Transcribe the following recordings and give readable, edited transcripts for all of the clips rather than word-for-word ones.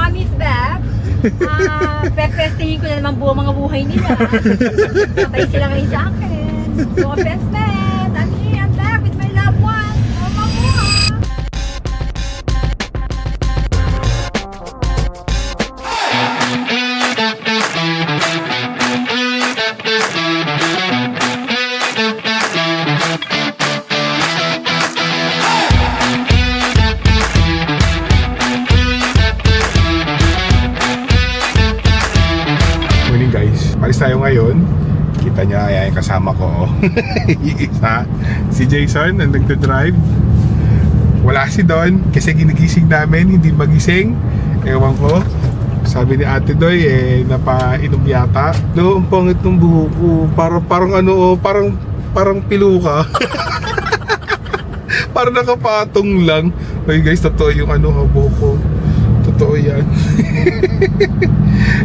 Mommy's back. Pepestingin ko na naman buong mga buhay nila. Patay sila ngayon sa akin. No offense, Beth. I'm back with my loved ones. Oh, mabuha. Morning guys, palis tayo ngayon. Kita niya, ayan yung kasama ko. Yung isa, si Jason ang nagdadrive. Wala si Don kasi ginigising namin, hindi magising. Ewan ko. Sabi ni Ate Doy, napainom yata. No, ang pangit ng buhok ko. Parang piluka. Parang nakapatong lang. Okay guys, totoo yung buhok ko. Totoo yan.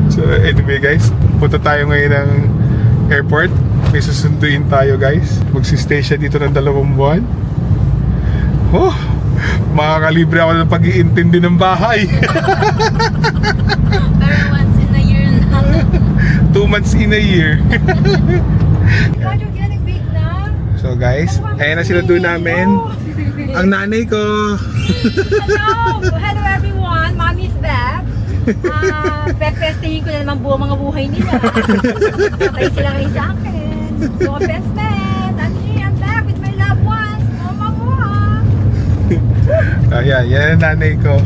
So anyway guys, punta tayo ngayon ng airport. May susunduin tayo guys. Magsistay siya dito ng 2 buwan. Oh, makakalibre ako ng pag-iintindi ng bahay. Pero once in a year lang. 2 months in a year. God, you're getting big na. So guys, ayan na sila doon namin. Ang nanay ko. Hello everyone. Mommy's back. Pepestingin ko na naman buong mga buhay nila. Patay sila ngayon sa akin. No offense, Beth. I'm back with my loved ones. Oh, mabuha. Ayan, yan ang nanay ko.